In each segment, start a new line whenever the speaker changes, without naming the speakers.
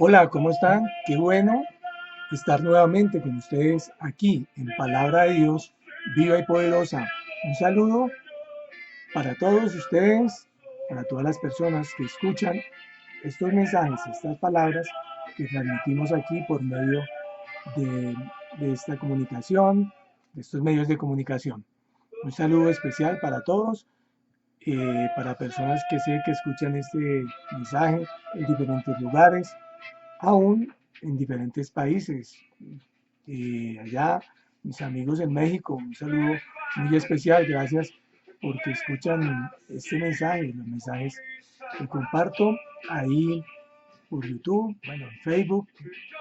Hola, ¿cómo están? Qué bueno estar nuevamente con ustedes aquí en Palabra de Dios, viva y poderosa. Un saludo para todos ustedes, para todas las personas que escuchan estos mensajes, estas palabras que transmitimos aquí por medio de, de esta comunicación, de estos medios de comunicación. Un saludo especial para todos, para personas que sé que escuchan este mensaje en diferentes lugares, aún en diferentes países. Allá, mis amigos en México, un saludo muy especial, gracias porque escuchan este mensaje, los mensajes que comparto ahí por YouTube, bueno, en Facebook,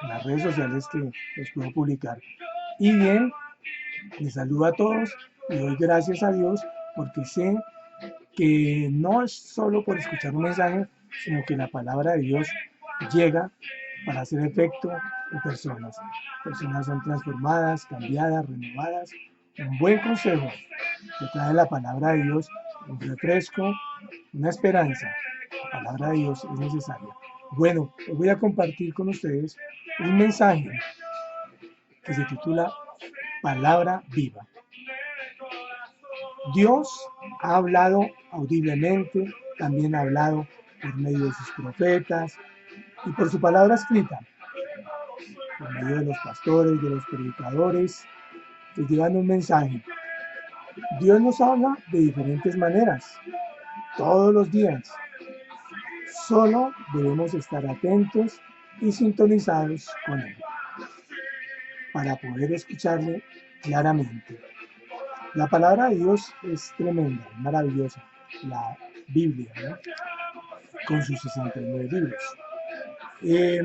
en las redes sociales que los puedo publicar. Y bien, les saludo a todos y doy gracias a Dios porque sé que no es solo por escuchar un mensaje, sino que la palabra de Dios llega para hacer efecto en personas. Personas son transformadas, cambiadas, renovadas. Un buen consejo que trae la palabra de Dios, un refresco, una esperanza. La palabra de Dios es necesaria. Bueno, hoy voy a compartir con ustedes un mensaje que se titula Palabra Viva. Dios ha hablado audiblemente, también ha hablado por medio de sus profetas y por su palabra escrita, por medio de los pastores, de los predicadores, que llevan un mensaje. Dios nos habla de diferentes maneras, todos los días. Solo debemos estar atentos y sintonizados con Él para poder escucharle claramente. La palabra de Dios es tremenda, maravillosa, la Biblia, ¿no? Con sus 69 libros. Eh,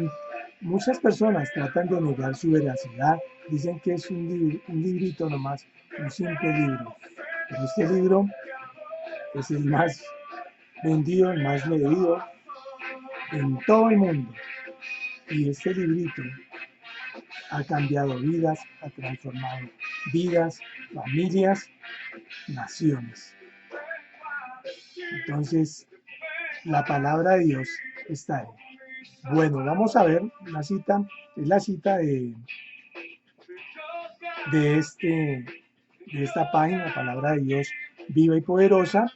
Muchas personas tratan de negar su veracidad, dicen que es un librito nomás, un simple libro. Pero este libro es el más vendido, el más leído en todo el mundo. Y este librito ha cambiado vidas, ha transformado vidas, familias, naciones. Entonces, la palabra de Dios está ahí. Bueno, vamos a ver una cita, es la cita de, este, de esta página, palabra de Dios viva y poderosa,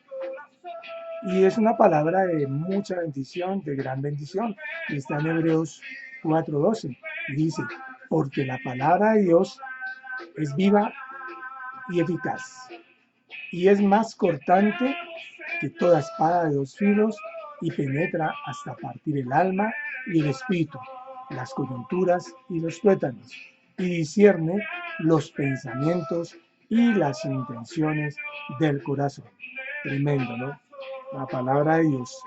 y es una palabra de mucha bendición, de gran bendición. Está en Hebreos 4:12 y dice, porque la palabra de Dios es viva y eficaz, y es más cortante que toda espada de dos filos, y penetra hasta partir el alma y el espíritu, las coyunturas y los tuétanos, y discierne los pensamientos y las intenciones del corazón. Tremendo, ¿no? La palabra de Dios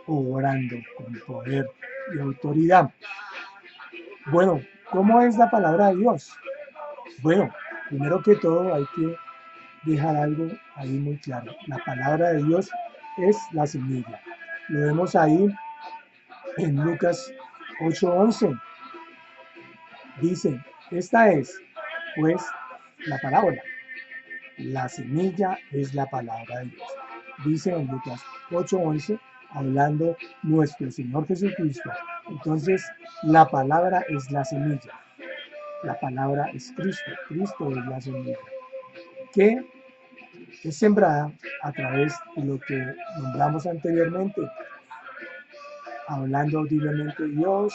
obrando con poder y autoridad. Bueno, ¿cómo es la palabra de Dios? Bueno, primero que todo hay que dejar algo ahí muy claro. La palabra de Dios es la semilla. Lo vemos ahí en Lucas 8:11. Dice, esta es, pues, la parábola. La semilla es la palabra de Dios. Dice en Lucas 8:11, hablando nuestro Señor Jesucristo. Entonces, la palabra es la semilla. La palabra es Cristo. Cristo es la semilla. Que es sembrada a través de lo que nombramos anteriormente, hablando audiblemente de Dios,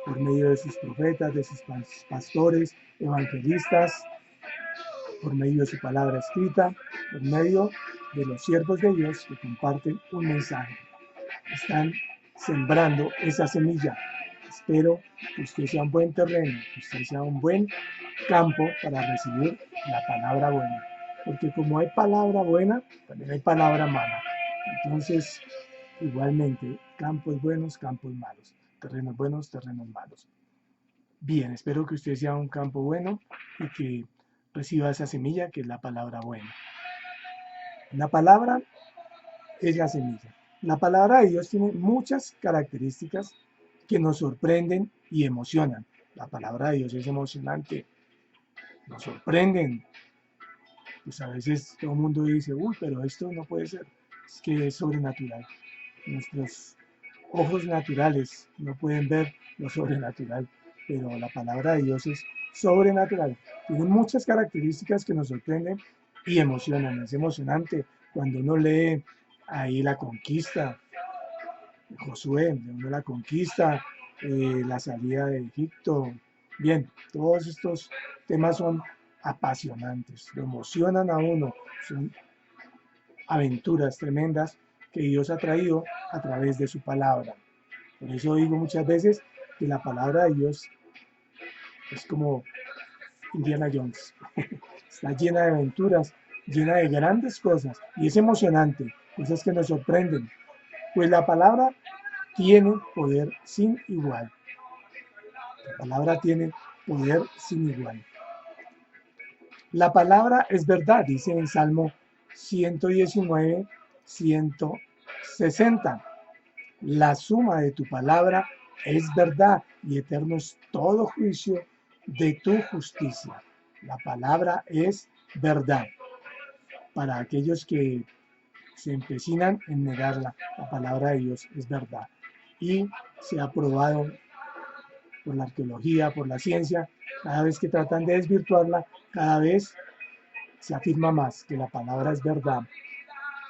por medio de sus profetas, de sus pastores, evangelistas, por medio de su palabra escrita, por medio de los siervos de Dios que comparten un mensaje. Están sembrando esa semilla. Espero que usted sea un buen terreno, que usted sea un buen campo para recibir la palabra buena. Porque como hay palabra buena, también hay palabra mala. Entonces, igualmente, campos buenos, campos malos. Terrenos buenos, terrenos malos. Bien, espero que usted sea un campo bueno y que reciba esa semilla que es la palabra buena. La palabra es la semilla. La palabra de Dios tiene muchas características que nos sorprenden y emocionan. La palabra de Dios es emocionante, nos sorprenden. Pues a veces todo el mundo dice, uy, pero esto no puede ser, es que es sobrenatural. Nuestros ojos naturales no pueden ver lo sobrenatural, pero la palabra de Dios es sobrenatural. Tiene muchas características que nos sorprenden y emocionan. Es emocionante cuando uno lee ahí la conquista, Josué, uno la conquista, la salida de Egipto. Bien, todos estos temas son apasionantes, lo emocionan a uno, son aventuras tremendas que Dios ha traído a través de su palabra. Por eso digo muchas veces que la palabra de Dios es como Indiana Jones. Está llena de aventuras, llena de grandes cosas y es emocionante, cosas que nos sorprenden. Pues la palabra tiene poder sin igual. La palabra tiene poder sin igual. La palabra es verdad, dice en Salmo 119, 160. La suma de tu palabra es verdad y eterno es todo juicio de tu justicia. La palabra es verdad. Para aquellos que se empecinan en negarla, la palabra de Dios es verdad. Y se ha probado por la arqueología, por la ciencia, cada vez que tratan de desvirtuarla, cada vez se afirma más que la palabra es verdad.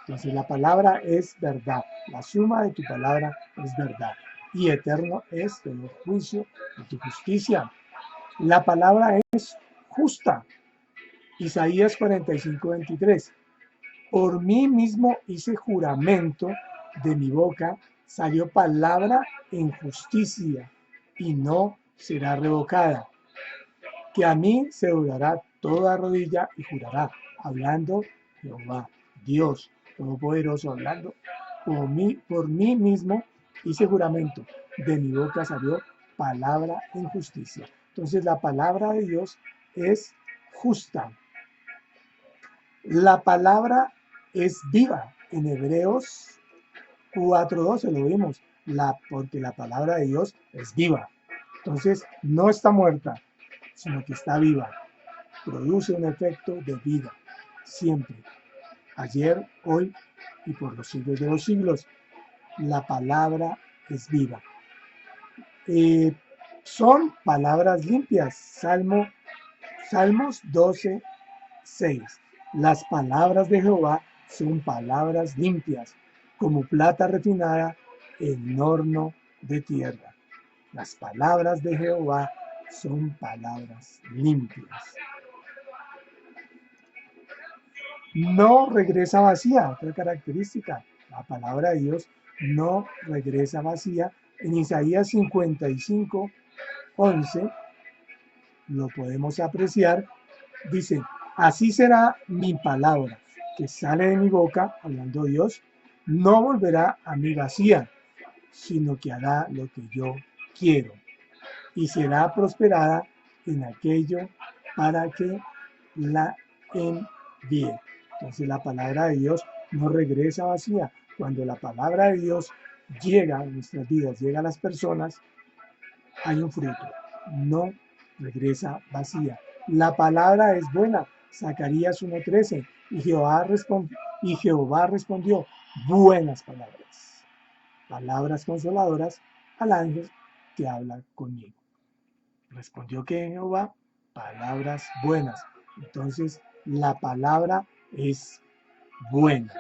Entonces la palabra es verdad, la suma de tu palabra es verdad, y eterno es todo juicio de tu justicia. La palabra es justa. Isaías 45:23. Por mí mismo hice juramento, de mi boca salió palabra en justicia, y no será revocada. Que a mí se doblará toda rodilla y jurará, hablando Jehová, Dios Todopoderoso, hablando por mí mismo hice juramento, de mi boca salió palabra en justicia. Entonces la palabra de Dios es justa. La palabra es viva. En Hebreos 4:12 lo vimos, porque la palabra de Dios es viva. Entonces no está muerta, sino que está viva. Produce un efecto de vida, siempre. Ayer, hoy y por los siglos de los siglos. La palabra es viva. Son palabras limpias. Salmos 12:6. Las palabras de Jehová son palabras limpias, como plata refinada en horno de tierra. Las palabras de Jehová son palabras limpias. No regresa vacía, otra característica. La palabra de Dios no regresa vacía. En Isaías 55:11 lo podemos apreciar. Dice, así será mi palabra que sale de mi boca, hablando Dios, no volverá a mí vacía, sino que hará lo que yo quiero y será prosperada en aquello para que la envíe. Entonces la palabra de Dios no regresa vacía. Cuando la palabra de Dios llega a nuestras vidas, llega a las personas, hay un fruto. No regresa vacía. La palabra es buena. Zacarías 1:13. Y Jehová respondió, buenas palabras. Palabras consoladoras al ángel que habla conmigo. Respondió que Jehová, palabras buenas. Entonces, la palabra es buena.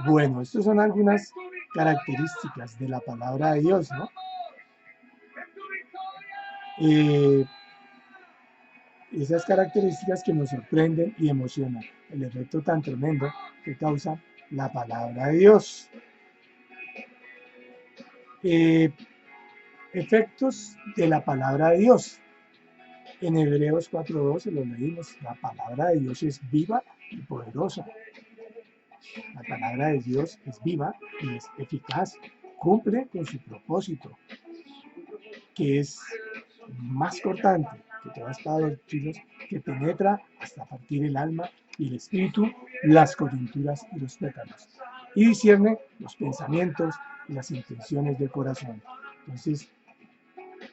Bueno, estas son algunas características de la palabra de Dios, ¿no? Esas características que nos sorprenden y emocionan. El efecto tan tremendo que causa la palabra de Dios. Efectos de la palabra de Dios. En Hebreos 4:12 lo leímos, la palabra de Dios es viva y poderosa. La palabra de Dios es viva y es eficaz, cumple con su propósito, que es más cortante que toda espada de dos filos, que penetra hasta partir el alma y el espíritu, las coyunturas y los tuétanos, y discierne los pensamientos y las intenciones del corazón. Entonces,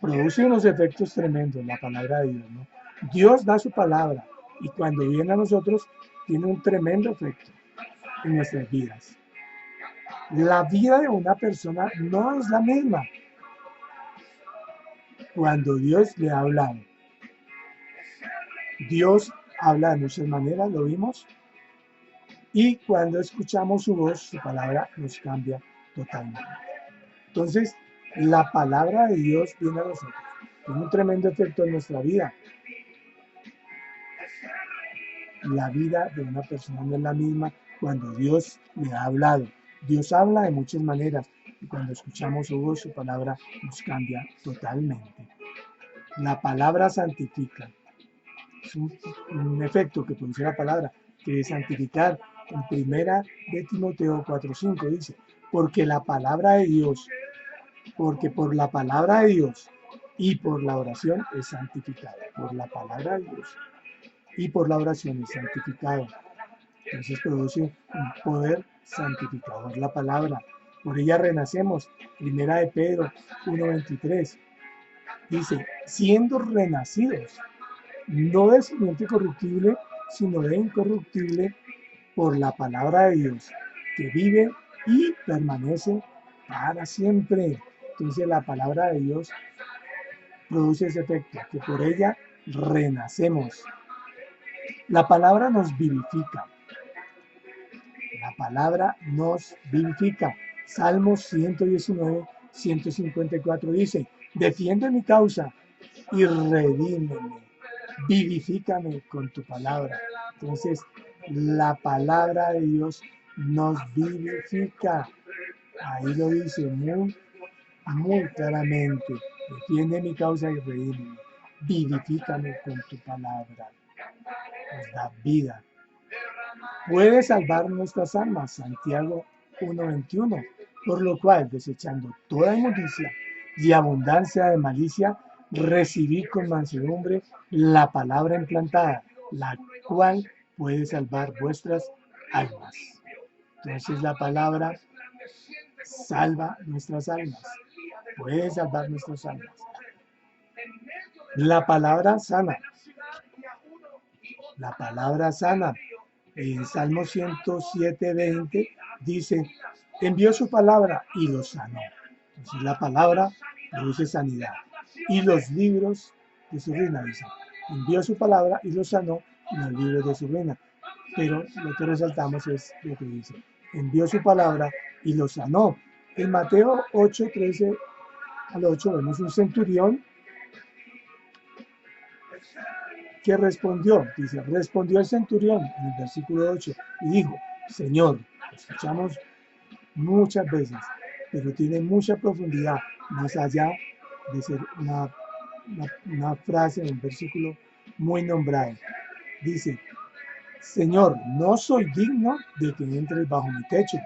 produce unos efectos tremendos la palabra de Dios, ¿no? Dios da su palabra y cuando viene a nosotros tiene un tremendo efecto nuestras vidas. La vida de una persona no es la misma cuando Dios le ha hablado. Dios habla de muchas maneras, lo vimos, y cuando escuchamos su voz, su palabra nos cambia totalmente. Entonces, la palabra de Dios viene a nosotros, tiene un tremendo efecto en nuestra vida. La vida de una persona no es la misma cuando Dios le ha hablado. Dios habla de muchas maneras y cuando escuchamos su voz, su palabra nos cambia totalmente. La palabra santifica. Es un efecto que produce la palabra, que es santificar. En primera de Timoteo 4:5 dice, porque la palabra de Dios, porque por la palabra de Dios y por la oración es santificado. Por la palabra de Dios y por la oración es santificado. Entonces produce un poder santificador la palabra. Por ella renacemos. Primera de Pedro 1:23 dice, siendo renacidos, no de simiente corruptible, sino de incorruptible, por la palabra de Dios, que vive y permanece para siempre. Entonces la palabra de Dios produce ese efecto, que por ella renacemos. La palabra nos vivifica. La palabra nos vivifica. Salmos 119, 154 dice, defiende mi causa y redímeme, vivifícame con tu palabra. Entonces, la palabra de Dios nos vivifica. Ahí lo dice muy claramente. Defiende mi causa y redímeme, vivifícame con tu palabra. Nos da vida. Puede salvar nuestras almas, Santiago 1:21, por lo cual, desechando toda inmundicia y abundancia de malicia, recibid con mansedumbre la palabra implantada, la cual puede salvar vuestras almas. Entonces la palabra salva nuestras almas, puede salvar nuestras almas. La palabra sana. La palabra sana. En Salmo 107:20 dice, envió su palabra y los sanó. Entonces la palabra produce sanidad. Y los libros de su ruina, dice, envió su palabra y los sanó en los libros de su ruina. Pero lo que resaltamos es lo que dice, envió su palabra y los sanó. En Mateo 8:13 al 8 vemos un centurión que respondió, dice, respondió el centurión en el versículo 8 y dijo, Señor, escuchamos muchas veces, pero tiene mucha profundidad, más allá de ser una frase, un versículo muy nombrado. Dice, Señor, no soy digno de que entres bajo mi techo,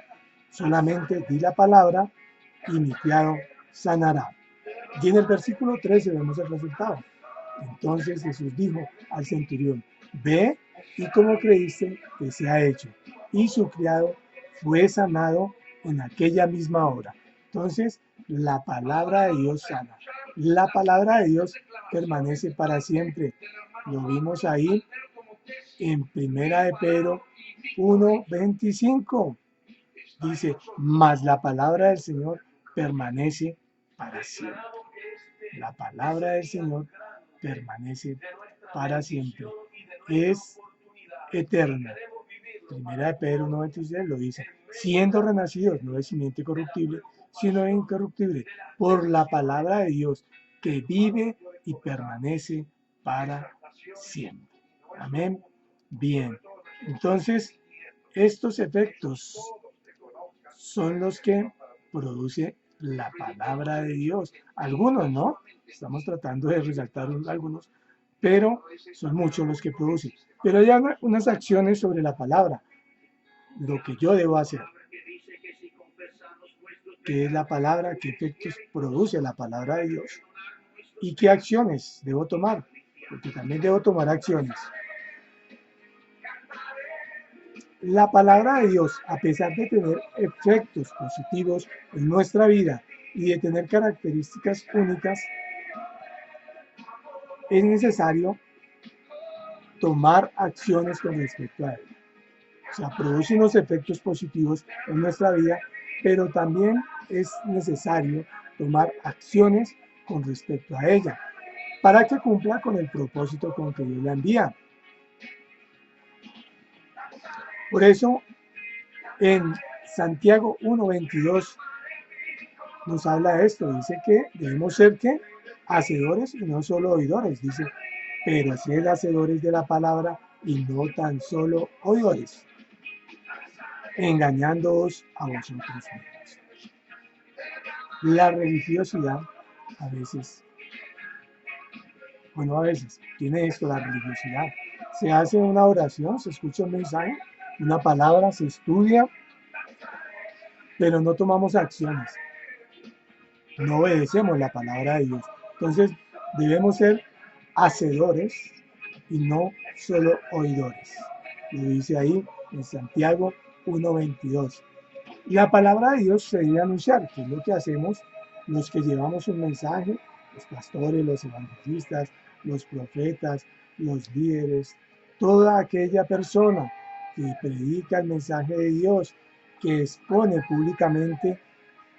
solamente di la palabra y mi criado sanará. Y en el versículo 13 vemos el resultado. Entonces Jesús dijo al centurión, ve y como creíste que se ha hecho. Y su criado fue sanado en aquella misma hora. Entonces la palabra de Dios sana. La palabra de Dios permanece para siempre. Lo vimos ahí en Primera de Pedro 1:25. Dice, mas la palabra del Señor permanece para siempre. La palabra del Señor permanece para siempre. Es eterna. Primera de Pedro 1:26 lo dice, siendo renacidos no de simiente corruptible, sino de incorruptible, por la palabra de Dios que vive y permanece para siempre. Amén. Bien. Entonces, estos efectos son los que produce la palabra de Dios. Algunos no, estamos tratando de resaltar algunos, pero son muchos los que produce. Pero hay unas acciones sobre la palabra, lo que yo debo hacer. ¿Qué es la palabra? ¿Qué efectos produce la palabra de Dios? ¿Y qué acciones debo tomar? Porque también debo tomar acciones. La palabra de Dios, a pesar de tener efectos positivos en nuestra vida y de tener características únicas, es necesario tomar acciones con respecto a él. O sea, produce unos efectos positivos en nuestra vida, pero también es necesario tomar acciones con respecto a ella, para que cumpla con el propósito con que Dios la envía. Por eso, en Santiago 1:22 nos habla de esto, dice que debemos ser ¿qué? Hacedores y no solo oidores, dice, pero ser hacedores de la palabra y no tan solo oidores, engañándoos a vosotros mismos. La religiosidad a veces, tiene esto, la religiosidad. Se hace una oración, se escucha un mensaje, una palabra, se estudia, pero no tomamos acciones, no obedecemos la palabra de Dios. Entonces debemos ser hacedores y no solo oidores. Lo dice ahí en Santiago 1:22. La palabra de Dios se debe anunciar, que es lo que hacemos los que llevamos un mensaje, los pastores, los evangelistas, los profetas, los líderes, toda aquella persona que predica el mensaje de Dios, que expone públicamente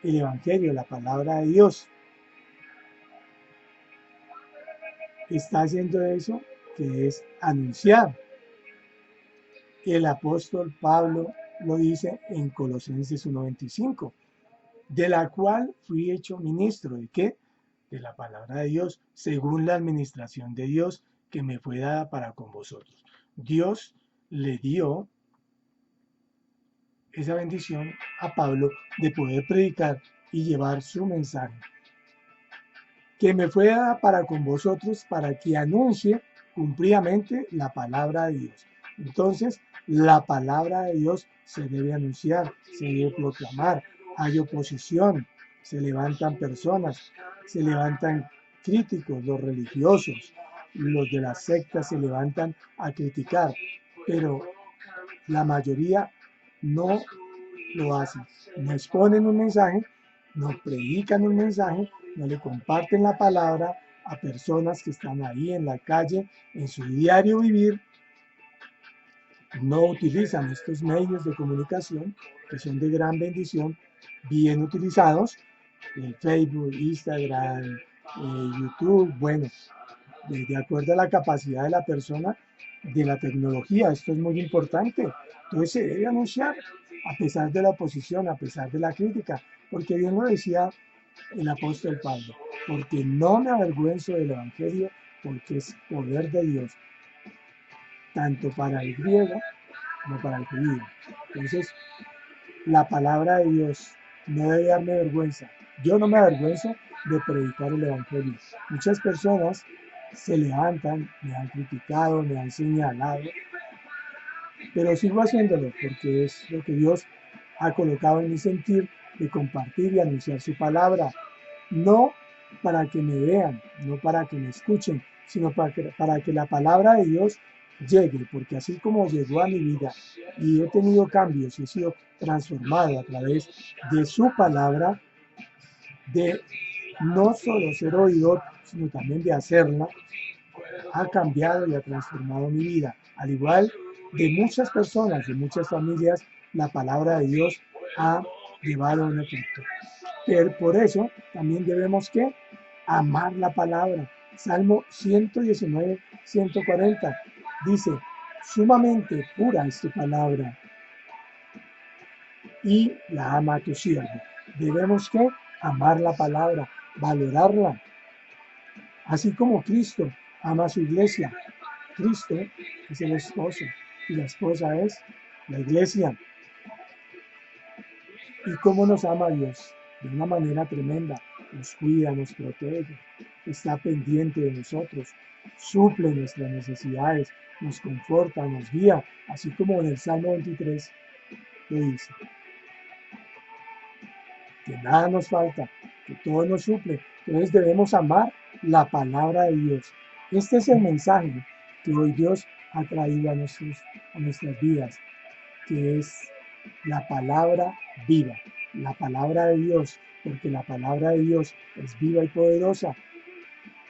el evangelio, la palabra de Dios. Está haciendo eso, que es anunciar. El apóstol Pablo lo dice en Colosenses 1:25, de la cual fui hecho ministro, ¿de qué? De la palabra de Dios, según la administración de Dios que me fue dada para con vosotros. Dios le dio esa bendición a Pablo de poder predicar y llevar su mensaje, que me fue dada para con vosotros, para que anuncie cumplidamente la palabra de Dios. Entonces, la palabra de Dios se debe anunciar, se debe proclamar. Hay oposición, se levantan personas, se levantan críticos, los religiosos, los de las sectas se levantan a criticar, pero la mayoría no lo hacen, no exponen un mensaje, no predican un mensaje, no le comparten la palabra a personas que están ahí en la calle, en su diario vivir, no utilizan estos medios de comunicación que son de gran bendición, bien utilizados, Facebook, Instagram, YouTube, bueno, de acuerdo a la capacidad de la persona, de la tecnología, esto es muy importante. Entonces se debe anunciar a pesar de la oposición, a pesar de la crítica, porque bien lo decía el apóstol Pablo, porque no me avergüenzo del evangelio, porque es poder de Dios, tanto para el griego como para el judío. Entonces, la palabra de Dios no debe darme vergüenza. Yo no me avergüenzo de predicar el evangelio. Muchas personas se levantan, me han criticado, me han señalado, pero sigo haciéndolo porque es lo que Dios ha colocado en mi sentir de compartir y anunciar su palabra, no para que me vean, no para que me escuchen, sino para que la palabra de Dios llegue, porque así como llegó a mi vida y he tenido cambios y he sido transformado a través de su palabra, de no solo ser oidor, sino también de hacerla, ha cambiado y ha transformado mi vida. Al igual de muchas personas, de muchas familias, la palabra de Dios ha llevado un efecto. Pero por eso también debemos que amar la palabra. Salmo 119, 140 dice, sumamente pura es tu palabra y la ama tu siervo. Debemos que amar la palabra, valorarla, así como Cristo ama a su iglesia. Cristo es el esposo y la esposa es la iglesia. ¿Y cómo nos ama Dios? De una manera tremenda. Nos cuida, nos protege, está pendiente de nosotros, suple nuestras necesidades, nos conforta, nos guía, así como en el Salmo 23 lo dice. Que nada nos falta, que todo nos suple. Entonces debemos amar la palabra de Dios. Este es el mensaje que hoy Dios ha traído a nuestras vidas, que es la palabra viva, la palabra de Dios, porque la palabra de Dios es viva y poderosa,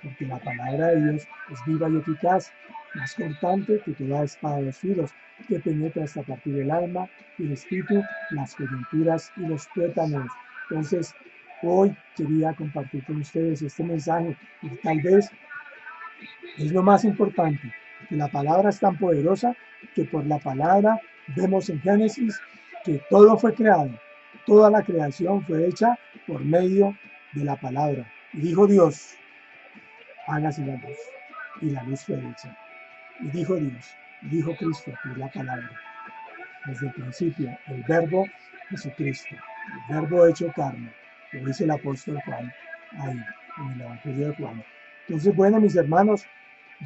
porque la palabra de Dios es viva y eficaz, más cortante que toda espada de dos filos, que penetra hasta partir el alma y el espíritu, las coyunturas y los tuétanos. Entonces, Hoy quería compartir con ustedes este mensaje y tal vez es lo más importante, que la palabra es tan poderosa que por la palabra vemos en Génesis que todo fue creado, toda la creación fue hecha por medio de la palabra. Y dijo Dios, hágase la luz, y la luz fue hecha. Y dijo Dios, y dijo Cristo, que es la palabra. Desde el principio, el verbo Jesucristo, el verbo hecho carne, lo dice el apóstol Juan ahí, en el Evangelio de Juan. Entonces, bueno, mis hermanos,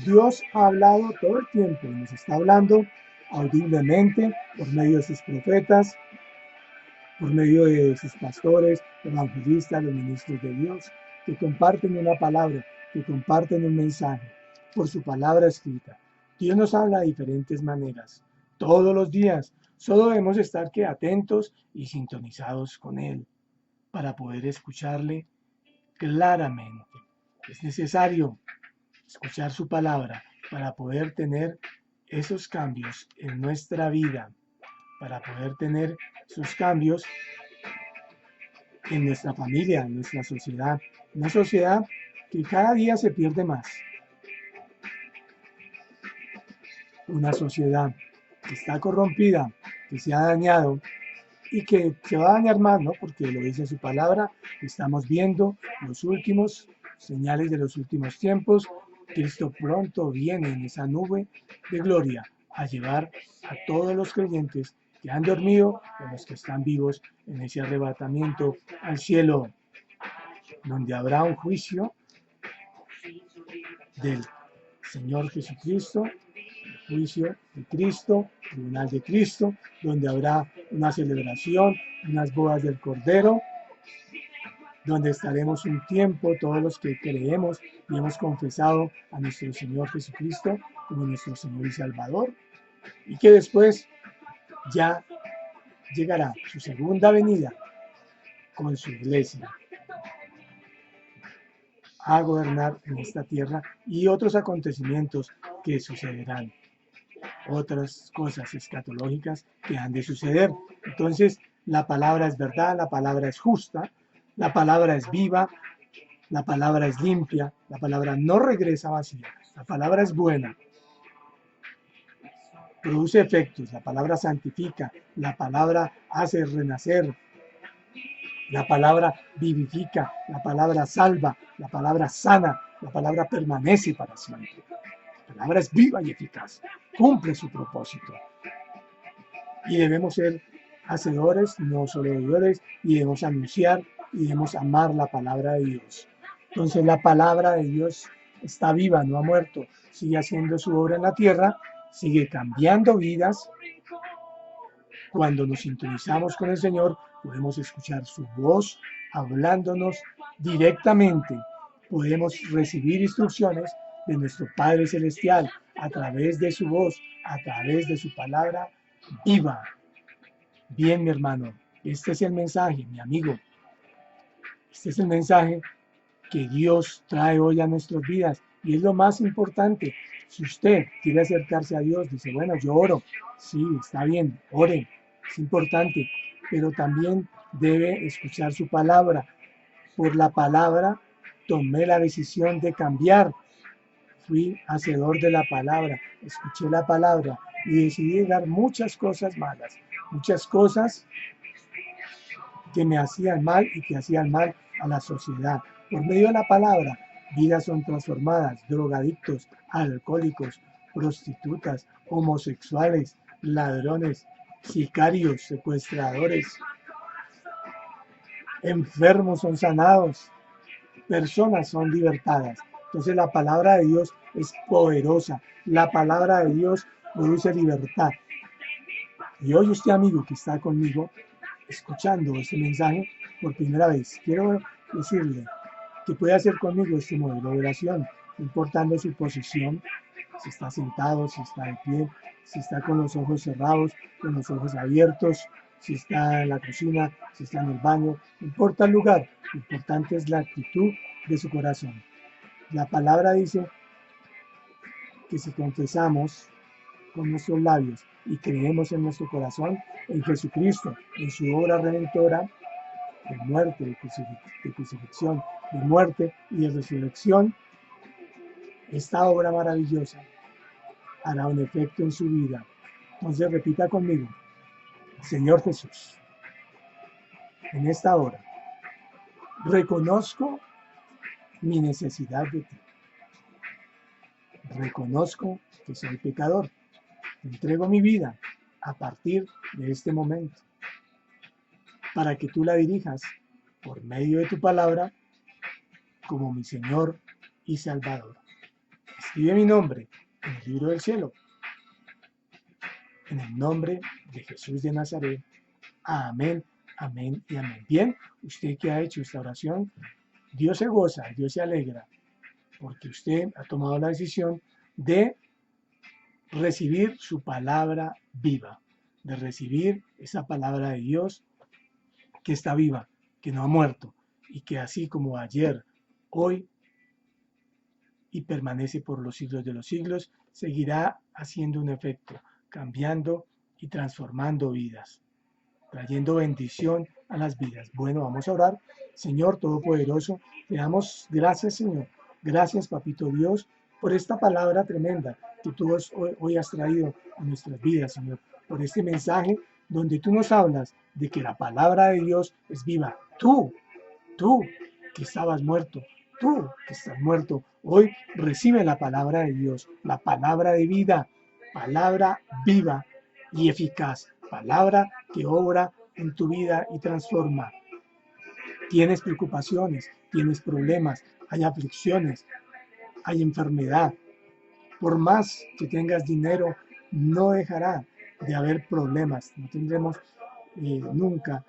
Dios ha hablado todo el tiempo y nos está hablando audiblemente por medio de sus profetas, por medio de sus pastores, evangelistas, los ministros de Dios, que comparten una palabra, que comparten un mensaje, por su palabra escrita. Dios nos habla de diferentes maneras, todos los días. Solo debemos estar atentos y sintonizados con Él para poder escucharle claramente. Es necesario escuchar su palabra para poder tener esos cambios en nuestra vida, para poder tener esos cambios en nuestra familia, en nuestra sociedad. Una sociedad que cada día se pierde más. Una sociedad que está corrompida, que se ha dañado y que se va a dañar más, ¿no? Porque lo dice su palabra, estamos viendo los últimos señales de los últimos tiempos. Cristo pronto viene en esa nube de gloria a llevar a todos los creyentes que han dormido y a los que están vivos en ese arrebatamiento al cielo, donde habrá un juicio del Señor Jesucristo, el juicio de Cristo, tribunal de Cristo, donde habrá una celebración, unas bodas del Cordero, donde estaremos un tiempo todos los que creemos y hemos confesado a nuestro Señor Jesucristo como nuestro Señor y Salvador, y que después ya llegará su segunda venida con su iglesia a gobernar en esta tierra y otros acontecimientos que sucederán, otras cosas escatológicas que han de suceder. Entonces, la palabra es verdad, la palabra es justa, la palabra es viva, la palabra es limpia, la palabra no regresa vacía, la palabra es buena, produce efectos, la palabra santifica, la palabra hace renacer, la palabra vivifica, la palabra salva, la palabra sana, la palabra permanece para siempre. La palabra es viva y eficaz, cumple su propósito. Y debemos ser hacedores, no solo oidores, y debemos anunciar y debemos amar la palabra de Dios. Entonces la palabra de Dios está viva, no ha muerto, sigue haciendo su obra en la tierra, sigue cambiando vidas. Cuando nos sintonizamos con el Señor, podemos escuchar su voz hablándonos directamente. Podemos recibir instrucciones de nuestro Padre Celestial a través de su voz, a través de su palabra viva. Bien, mi hermano, este es el mensaje, mi amigo. Este es el mensaje que Dios trae hoy a nuestras vidas y es lo más importante. Si usted quiere acercarse a Dios, dice, bueno, yo oro. Sí, está bien, oren, es importante, pero también debe escuchar su palabra. Por la palabra tomé la decisión de cambiar. Fui hacedor de la palabra, escuché la palabra y decidí dar muchas cosas malas, muchas cosas que me hacían mal y que hacían mal a la sociedad. Por medio de la palabra, vidas son transformadas, drogadictos, alcohólicos, prostitutas, homosexuales, ladrones, sicarios, secuestradores, enfermos son sanados, personas son libertadas. Entonces la palabra de Dios es poderosa, la palabra de Dios produce libertad. Y hoy usted, amigo, que está conmigo, escuchando este mensaje por primera vez, quiero decirle que puede hacer conmigo este modelo de oración, no importando su posición, si está sentado, si está de pie, si está con los ojos cerrados, con los ojos abiertos, si está en la cocina, si está en el baño, no importa el lugar, lo importante es la actitud de su corazón. La palabra dice que si confesamos con nuestros labios y creemos en nuestro corazón en Jesucristo, en su obra redentora, de muerte, de crucifixión, de muerte y de resurrección, esta obra maravillosa hará un efecto en su vida. Entonces repita conmigo: Señor Jesús, en esta hora reconozco mi necesidad de ti. Reconozco que soy pecador. Te entrego mi vida a partir de este momento, para que tú la dirijas por medio de tu palabra como mi Señor y Salvador. Escribe mi nombre en el libro del cielo, en el nombre de Jesús de Nazaret. Amén, amén y amén. Bien, usted que ha hecho esta oración, Dios se goza, Dios se alegra, porque usted ha tomado la decisión de recibir su palabra viva, de recibir esa palabra de Dios que está viva, que no ha muerto, y que así como ayer, hoy y permanece por los siglos de los siglos, seguirá haciendo un efecto, cambiando y transformando vidas, trayendo bendición a las vidas. Bueno, vamos a orar. Señor Todopoderoso, te damos gracias, Señor. Gracias, Papito Dios, por esta palabra tremenda que tú hoy has traído a nuestras vidas, Señor. Por este mensaje donde tú nos hablas de que la palabra de Dios es viva. Tú que estabas muerto, tú que estás muerto, hoy recibe la palabra de Dios, la palabra de vida, palabra viva y eficaz, palabra que obra en tu vida y transforma. Tienes preocupaciones, tienes problemas, hay aflicciones, hay enfermedad. Por más que tengas dinero, no dejará de haber problemas. No tendremos nunca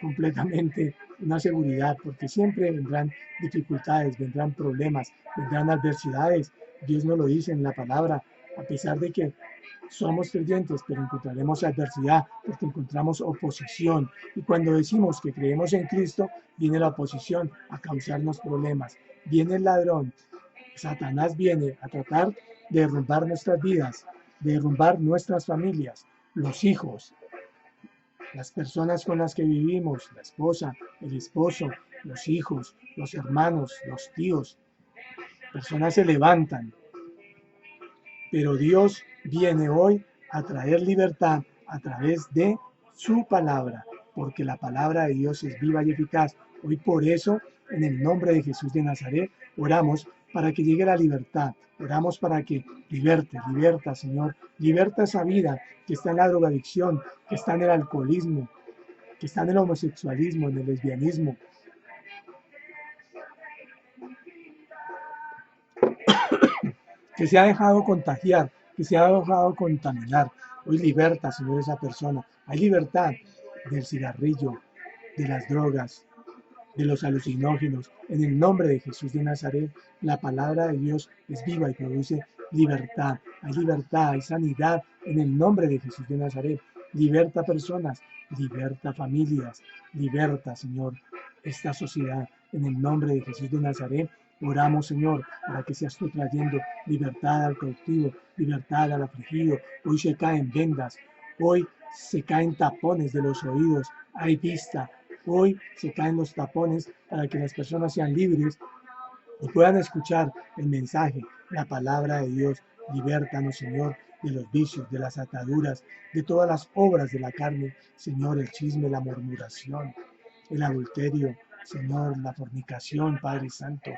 completamente una seguridad, porque siempre vendrán dificultades, vendrán problemas, vendrán adversidades. Dios nos lo dice en la palabra, a pesar de que somos creyentes, pero encontraremos adversidad porque encontramos oposición. Y cuando decimos que creemos en Cristo, viene la oposición a causarnos problemas. Viene el ladrón, Satanás viene a tratar de derrumbar nuestras vidas, de derrumbar nuestras familias, los hijos, las personas con las que vivimos, la esposa, el esposo, los hijos, los hermanos, los tíos. Personas se levantan, pero Dios viene hoy a traer libertad a través de su palabra, porque la palabra de Dios es viva y eficaz. Hoy por eso, en el nombre de Jesús de Nazaret, oramos para que llegue la libertad. Oramos para que liberta, Señor, liberta esa vida que está en la drogadicción, que está en el alcoholismo, que está en el homosexualismo, en el lesbianismo, que se ha dejado contagiar, que se ha dejado contaminar. Hoy liberta, Señor, esa persona. Hay libertad del cigarrillo, de las drogas, de los alucinógenos. En el nombre de Jesús de Nazaret, la palabra de Dios es viva y produce libertad. Hay libertad, hay sanidad en el nombre de Jesús de Nazaret. Liberta personas, liberta familias, liberta, Señor, esta sociedad. En el nombre de Jesús de Nazaret, oramos, Señor, para que seas tú trayendo libertad al cautivo, libertad al afligido. Hoy se caen vendas, hoy se caen tapones de los oídos, hay vista. Hoy se caen los tapones para que las personas sean libres y puedan escuchar el mensaje, la palabra de Dios. Libértanos, Señor, de los vicios, de las ataduras, de todas las obras de la carne, Señor, el chisme, la murmuración, el adulterio, Señor, la fornicación, Padre Santo.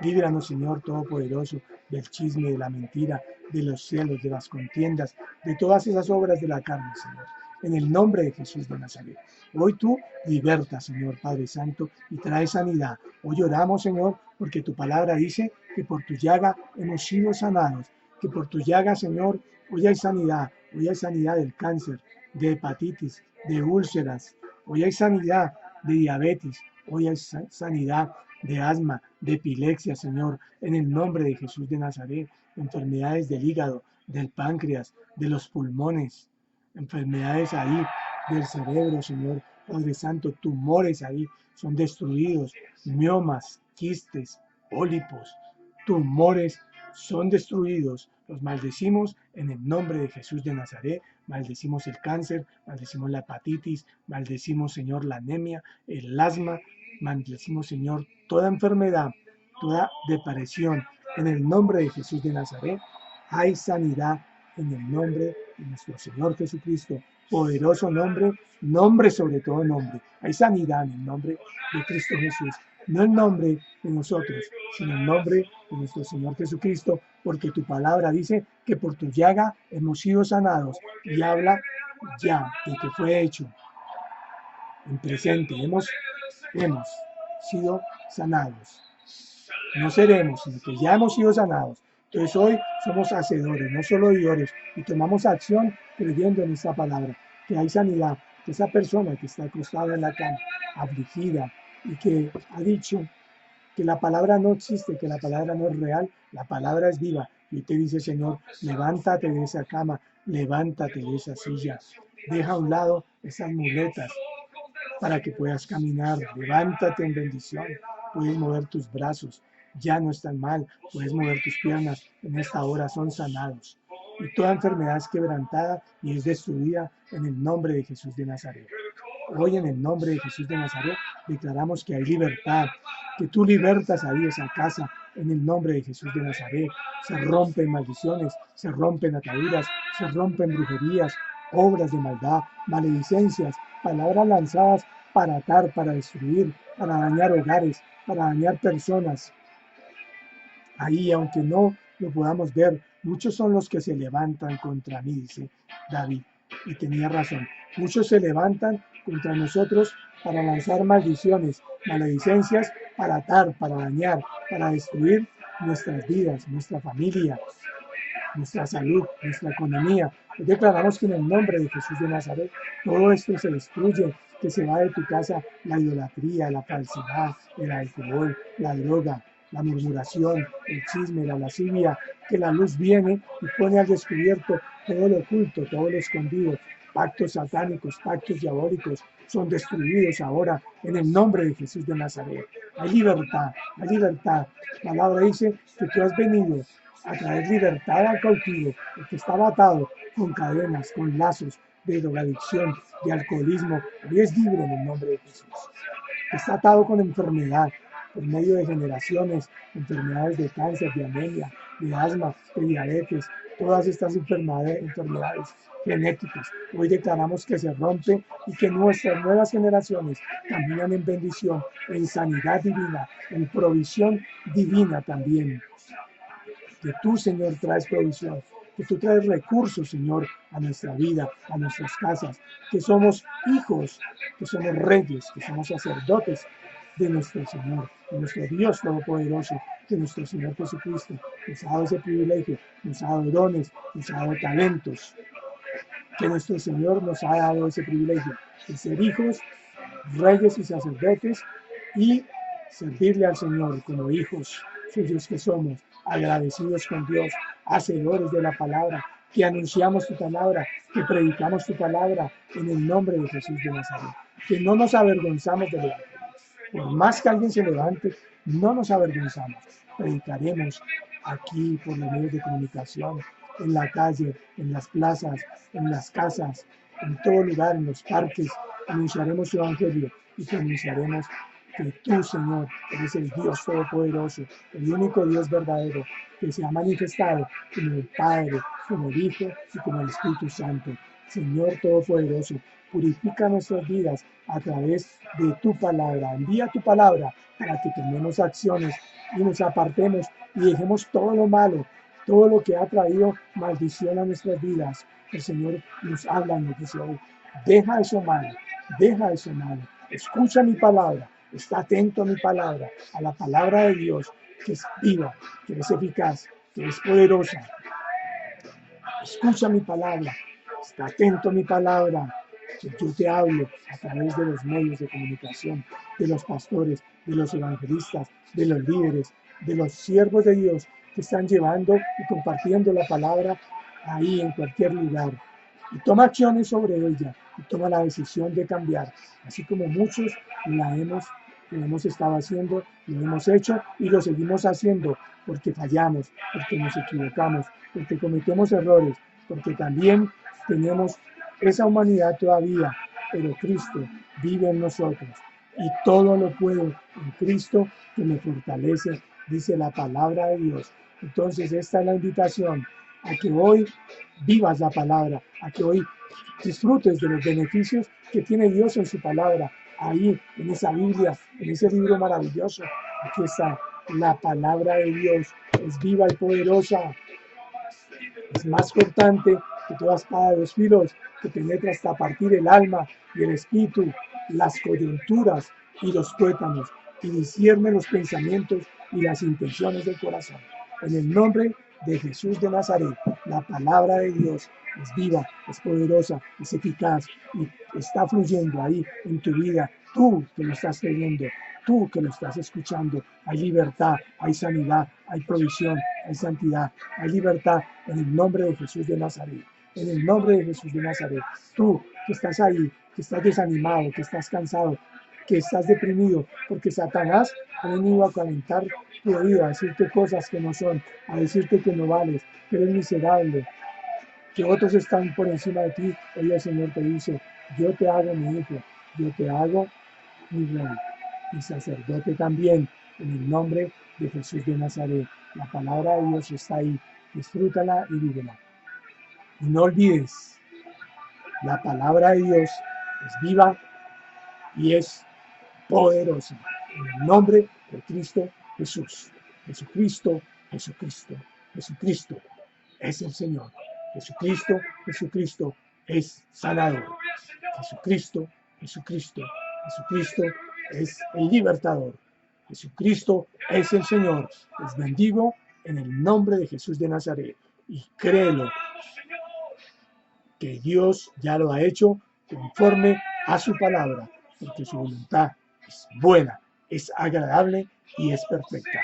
Líbranos, Señor Todopoderoso, del chisme, de la mentira, de los celos, de las contiendas, de todas esas obras de la carne, Señor. En el nombre de Jesús de Nazaret. Hoy tú libertas, Señor Padre Santo, y trae sanidad. Hoy oramos, Señor, porque tu palabra dice que por tu llaga hemos sido sanados, que por tu llaga, Señor, hoy hay sanidad del cáncer, de hepatitis, de úlceras, hoy hay sanidad de diabetes, hoy hay sanidad de asma, de epilepsia, Señor, en el nombre de Jesús de Nazaret, enfermedades del hígado, del páncreas, de los pulmones, enfermedades ahí del cerebro, Señor, Padre Santo, tumores ahí son destruidos, miomas, quistes, pólipos, tumores son destruidos. Los maldecimos en el nombre de Jesús de Nazaret. maldecimos el cáncer, maldecimos la hepatitis, maldecimos, Señor, la anemia, el asma, maldecimos, Señor, toda enfermedad, toda depresión. En el nombre de Jesús de Nazaret hay sanidad, en el nombre de nuestro Señor Jesucristo, poderoso nombre, nombre sobre todo nombre. Hay sanidad en el nombre de Cristo Jesús, no el nombre de nosotros, sino el nombre de nuestro Señor Jesucristo, porque tu palabra dice que por tu llaga hemos sido sanados, y habla ya de que fue hecho en presente, hemos sido sanados. No seremos, sino que ya hemos sido sanados. Entonces hoy somos hacedores, no solo oidores, y tomamos acción creyendo en esta palabra, que hay sanidad, que esa persona que está acostada en la cama, afligida, y que ha dicho que la palabra no existe, que la palabra no es real, la palabra es viva. Y te dice, Señor, levántate de esa cama, levántate de esa silla, deja a un lado esas muletas para que puedas caminar, levántate en bendición, puedes mover tus brazos, ya no están mal, puedes mover tus piernas, en esta hora son sanados. Y toda enfermedad es quebrantada y es destruida en el nombre de Jesús de Nazaret. Hoy en el nombre de Jesús de Nazaret declaramos que hay libertad, que tú libertas ahí esa casa en el nombre de Jesús de Nazaret. Se rompen maldiciones, se rompen ataduras, se rompen brujerías, obras de maldad, maledicencias, palabras lanzadas para atar, para destruir, para dañar hogares, para dañar personas. Ahí, aunque no lo podamos ver, muchos son los que se levantan contra mí, dice David, y tenía razón. Muchos se levantan contra nosotros para lanzar maldiciones, maledicencias, para atar, para dañar, para destruir nuestras vidas, nuestra familia, nuestra salud, nuestra economía. Hoy declaramos que en el nombre de Jesús de Nazaret todo esto se destruye, que se va de tu casa la idolatría, la falsedad, el alcohol, la droga, la murmuración, el chisme, la lascivia, que la luz viene y pone al descubierto todo lo oculto, todo lo escondido. Pactos satánicos, pactos diabólicos son destruidos ahora en el nombre de Jesús de Nazaret. Hay libertad, hay libertad. La palabra dice que tú has venido a traer libertad al cautivo, el que estaba atado con cadenas, con lazos de drogadicción, de alcoholismo, hoy es libre en el nombre de Jesús. Está atado con enfermedad, por medio de generaciones, enfermedades de cáncer, de anemia, de asma, de diabetes, todas estas enfermedades genéticas. Hoy declaramos que se rompe y que nuestras nuevas generaciones caminan en bendición, en sanidad divina, en provisión divina también. Que tú, Señor, traes provisión, que tú traes recursos, Señor, a nuestra vida, a nuestras casas, que somos hijos, que somos reyes, que somos sacerdotes de nuestro Señor, de nuestro Dios Todopoderoso, de nuestro Señor Jesucristo. Nos ha dado ese privilegio, nos ha dado dones, nos ha dado talentos, que nuestro Señor nos ha dado ese privilegio de ser hijos, reyes y sacerdotes y servirle al Señor como hijos suyos que somos, agradecidos con Dios, hacedores de la palabra, que anunciamos tu palabra, que predicamos tu palabra en el nombre de Jesús de Nazaret, que no nos avergonzamos del Evangelio. Por más que alguien se levante, no nos avergonzamos. Predicaremos aquí por los medios de comunicación, en la calle, en las plazas, en las casas, en todo lugar, en los parques. Anunciaremos su evangelio y que anunciaremos que tú, Señor, eres el Dios Todopoderoso, el único Dios verdadero, que se ha manifestado como el Padre, como el Hijo y como el Espíritu Santo. Señor Todopoderoso, purifica nuestras vidas a través de tu palabra. Envía tu palabra para que tomemos acciones y nos apartemos y dejemos todo lo malo, todo lo que ha traído maldición a nuestras vidas. El Señor nos habla, nos dice hoy, deja eso malo, escucha mi palabra, está atento a mi palabra, a la palabra de Dios, que es viva, que es eficaz, que es poderosa. Escucha mi palabra, está atento a mi palabra, que yo te hablo a través de los medios de comunicación, de los pastores, de los evangelistas, de los líderes, de los siervos de Dios que están llevando y compartiendo la palabra ahí en cualquier lugar. Y toma acciones sobre ella y toma la decisión de cambiar, así como muchos lo hemos estado haciendo, lo hemos hecho y lo seguimos haciendo porque fallamos, porque nos equivocamos, porque cometemos errores, porque también tenemos esa humanidad todavía, pero Cristo vive en nosotros y todo lo puedo en Cristo que me fortalece, dice la palabra de Dios. Entonces esta es la invitación a que hoy vivas la palabra, a que hoy disfrutes de los beneficios que tiene Dios en su palabra, ahí en esa Biblia, en ese libro maravilloso. Aquí está la palabra de Dios, es viva y poderosa, es más cortante que toda espada de dos filos, que penetra hasta partir el alma y el espíritu, las coyunturas y los tuétanos, y discierne los pensamientos y las intenciones del corazón. En el nombre de Jesús de Nazaret, la palabra de Dios es viva, es poderosa, es eficaz y está fluyendo ahí en tu vida. Tú que lo estás creyendo, tú que lo estás escuchando, hay libertad, hay sanidad, hay provisión, hay santidad, hay libertad en el nombre de Jesús de Nazaret. En el nombre de Jesús de Nazaret. Tú que estás ahí, que estás desanimado, que estás cansado, que estás deprimido, porque Satanás ha venido a calentar tu oído, a decirte cosas que no son, a decirte que no vales, que eres miserable, que otros están por encima de ti. Hoy el Señor te dice, yo te hago mi hijo, yo te hago mi rey y sacerdote también, en el nombre de Jesús de Nazaret. La palabra de Dios está ahí, disfrútala y vívela. Y no olvides, la palabra de Dios es viva y es poderosa. En el nombre de Cristo Jesús. Jesucristo, Jesucristo, Jesucristo es el Señor. Jesucristo, Jesucristo es sanador. Jesucristo, Jesucristo, Jesucristo es el libertador. Jesucristo es el Señor. Les bendigo en el nombre de Jesús de Nazaret. Y créelo, que Dios ya lo ha hecho conforme a su palabra, porque su voluntad es buena, es agradable y es perfecta.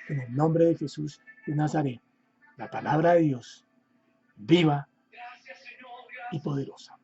En el nombre de Jesús de Nazaret, la palabra de Dios, viva y poderosa.